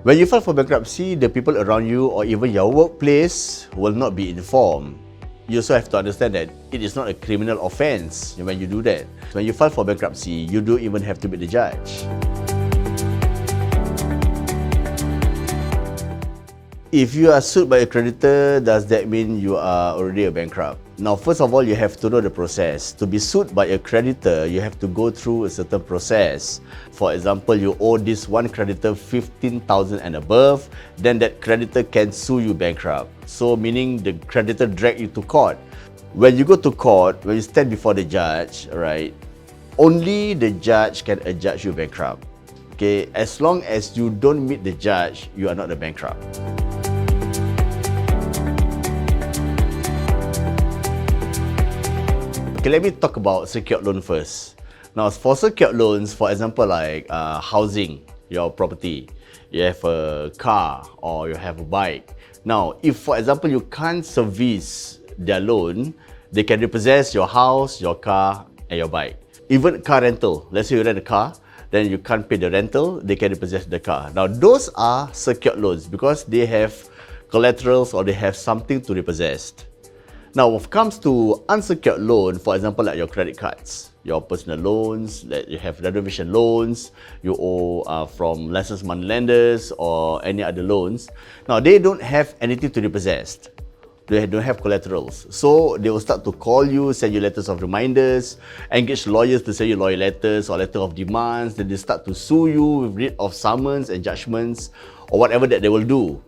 When you file for bankruptcy, the people around you or even your workplace will not be informed. You also have to understand that it is not a criminal offense when you do that. When you file for bankruptcy, you don't even have to meet the judge. If you are sued by a creditor, does that mean you are already a bankrupt? Now, first of all, you have to know the process. To be sued by a creditor, you have to go through a certain process. For example, you owe this one creditor 15,000 and above, then that creditor can sue you bankrupt. So, meaning the creditor drag you to court. When you go to court, when you stand before the judge, right, only the judge can adjudge you bankrupt. Okay, as long as you don't meet the judge, you are not a bankrupt. Okay, let me talk about secured loan first. Now, for secured loans, for example, like housing, your property, you have a car or you have a bike. Now, if for example you can't service their loan, they can repossess your house, your car, and your bike. Even car rental. Let's say you rent a car, then you can't pay the rental, they can repossess the car. Now, those are secured loans because they have collaterals or they have something to repossess. Now, when it comes to unsecured loan, for example, like your credit cards, your personal loans, that you have renovation loans, you owe from licensed money lenders or any other loans. Now, they don't have anything to repossess. They don't have collaterals. So, they will start to call you, send you letters of reminders, engage lawyers to send you lawyer letters or letter of demands. Then they start to sue you with writ of summons and judgments or whatever that they will do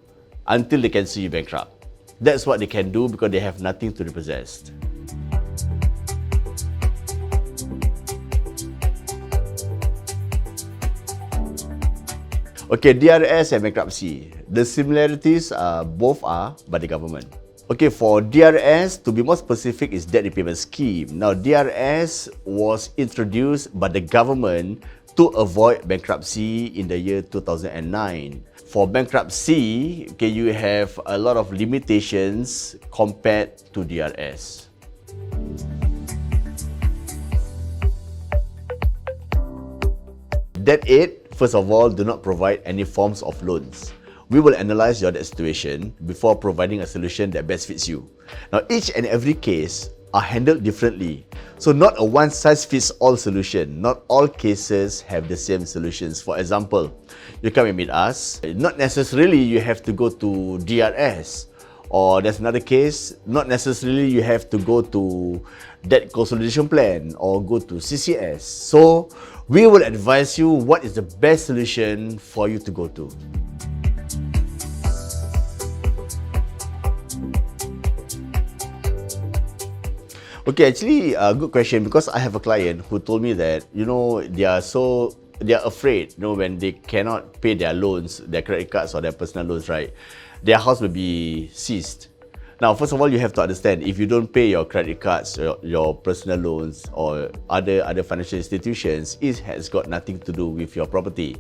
until they can sue you bankrupt. That's what they can do because they have nothing to repossess. Okay, DRS and bankruptcy. The similarities both are by the government. Okay, for DRS, to be more specific, is debt repayment scheme. Now, DRS was introduced by the government to avoid bankruptcy in the year 2009. For bankruptcy, okay, you have a lot of limitations compared to DRS. Debt aid, first of all, do not provide any forms of loans. We will analyze your debt situation before providing a solution that best fits you. Now, each and every case are handled differently. So not a one-size-fits-all solution. Not all cases have the same solutions. For example, you come and meet us, not necessarily you have to go to DRS. Or there's another case, not necessarily you have to go to debt consolidation plan or go to CCS. So we will advise you what is the best solution for you to go to. Okay, actually, a good question because I have a client who told me that, they are afraid, when they cannot pay their loans, their credit cards or their personal loans, right? Their house will be seized. Now, first of all, you have to understand, if you don't pay your credit cards, your personal loans or other financial institutions, it has got nothing to do with your property.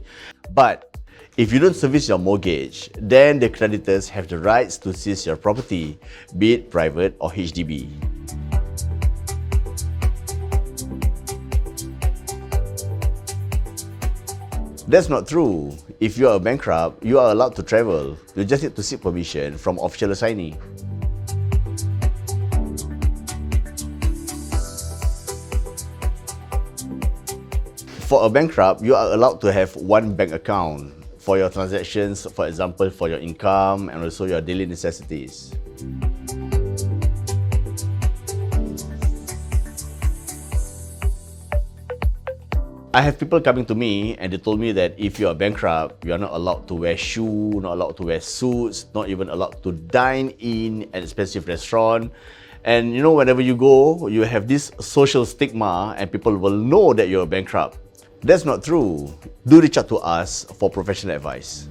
But if you don't service your mortgage, then the creditors have the rights to seize your property, be it private or HDB. That's not true. If you are a bankrupt, you are allowed to travel. You just need to seek permission from official assignee. For a bankrupt, you are allowed to have one bank account for your transactions, for example, for your income and also your daily necessities. I have people coming to me and they told me that if you are bankrupt, you are not allowed to wear shoes, not allowed to wear suits, not even allowed to dine in an expensive restaurant. And whenever you go, you have this social stigma and people will know that you're bankrupt. That's not true. Do reach out to us for professional advice.